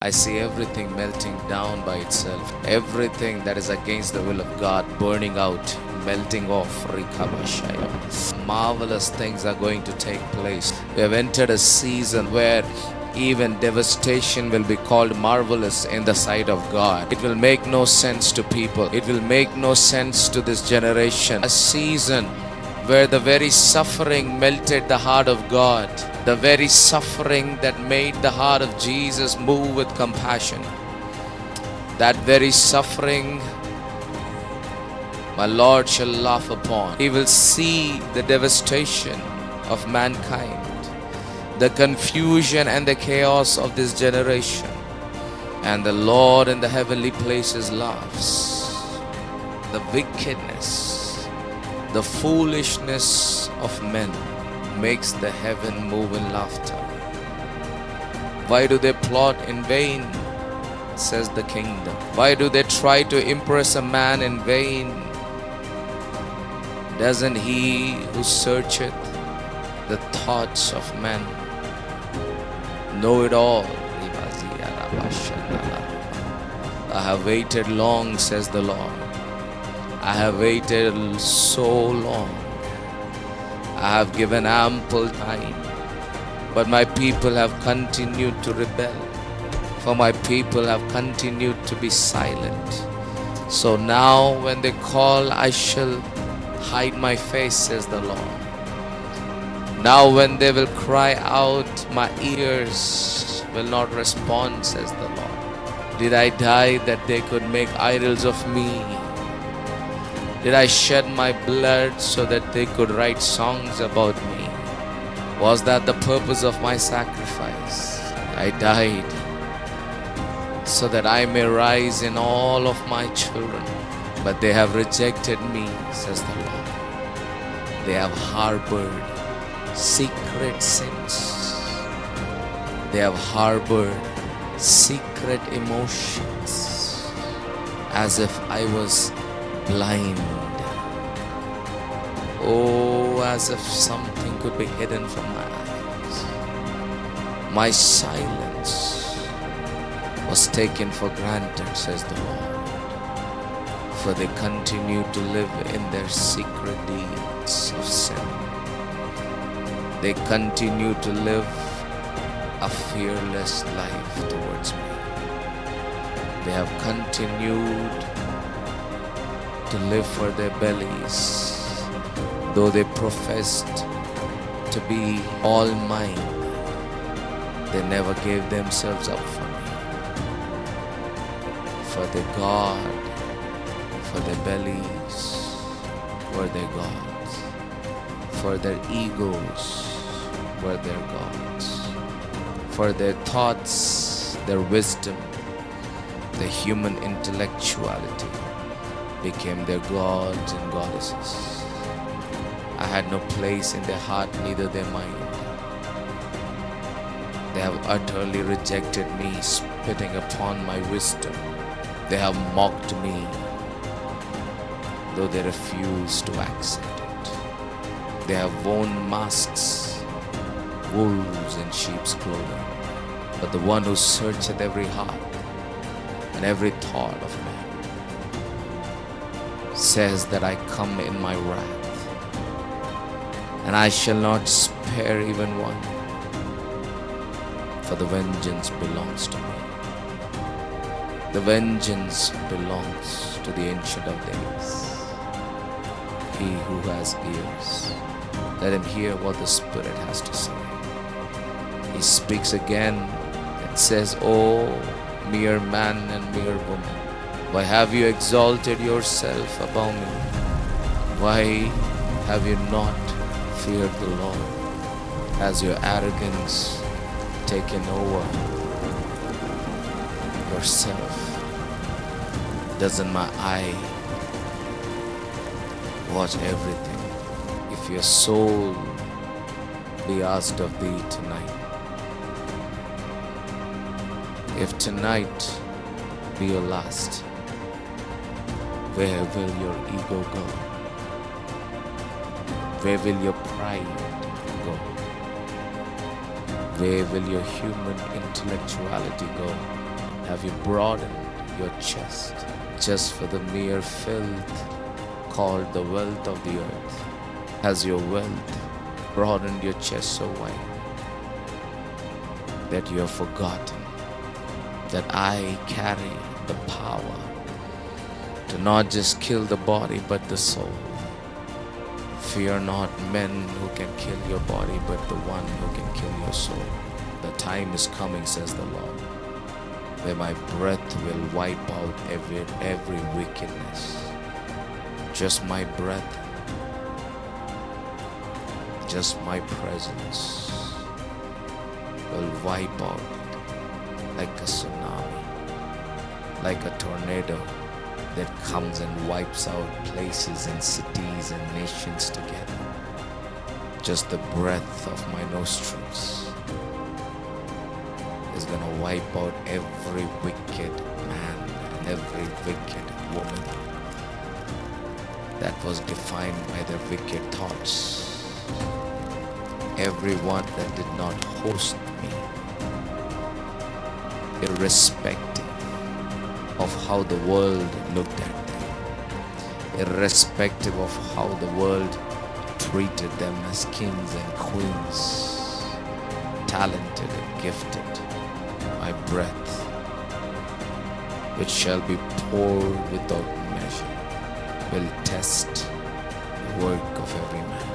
I see everything melting down by itself. Everything that is against the will of God burning out, melting off. Marvelous things are going to take place. We have entered a season where even devastation will be called marvelous in the sight of God. It will make no sense to people. It will make no sense to this generation. A season where the very suffering melted the heart of God. The very suffering that made the heart of Jesus move with compassion. That very suffering my Lord shall laugh upon. He will see the devastation of mankind, the confusion and the chaos of this generation. And the Lord in the heavenly places laughs. The wickedness, the foolishness of men makes the heaven move in laughter. Why do they plot in vain, says the kingdom? Why do they try to impress a man in vain? Doesn't he who searcheth the thoughts of men know it all? I have waited long, says the Lord. I have waited so long. I have given ample time, but my people have continued to rebel. For my people have continued to be silent. So now when they call, I shall hide my face, says the Lord. Now when they will cry out, my ears will not respond, says the Lord. Did I die that they could make idols of me? Did I shed my blood so that they could write songs about me? Was that the purpose of my sacrifice? I died so that I may rise in all of my children. But they have rejected me, says the Lord. They have harbored secret sins. They have harbored secret emotions, as if I was blind. Oh, as if something could be hidden from my eyes. My silence was taken for granted, says the Lord. For they continue to live in their secret deeds of sin. They continue to live a fearless life towards me. They have continued to live for their bellies, though they professed to be all mine. They never gave themselves up for me. For the God, for their bellies were their gods. For their egos were their gods. For their thoughts, their wisdom, the human intellectuality became their gods and goddesses. I had no place in their heart, neither their mind. They have utterly rejected me, spitting upon my wisdom. They have mocked me, though they refuse to accept it. They have worn masks, wolves in sheep's clothing. But the one who searcheth every heart and every thought of man says that I come in my wrath, and I shall not spare even one, for the vengeance belongs to me. The vengeance belongs to the Ancient of Days. He who has ears, let him hear what the Spirit has to say. He speaks again and says, "O mere man and mere woman, why have you exalted yourself above me? Why have you not feared the Lord? Has your arrogance taken over yourself? Doesn't my eye watch everything? If your soul be asked of thee tonight, if tonight be your last, where will your ego go? Where will your pride go? Where will your human intellectuality go? Have you broadened your chest just for the mere filth called the wealth of the earth? Has your wealth broadened your chest so wide that you have forgotten that I carry the power to not just kill the body but the soul? Fear not men who can kill your body, but the one who can kill your soul. The time is coming, says the Lord, where my breath will wipe out every wickedness. Just my breath, just my presence will wipe out like a tsunami, like a tornado that comes and wipes out places and cities and nations together. Just the breath of my nostrils is going to wipe out every wicked man and every wicked woman that was defined by their wicked thoughts. Everyone that did not host me, irrespective of how the world looked at them, irrespective of how the world treated them as kings and queens, talented and gifted. My breath, which shall be poured without measure, will test the work of every man.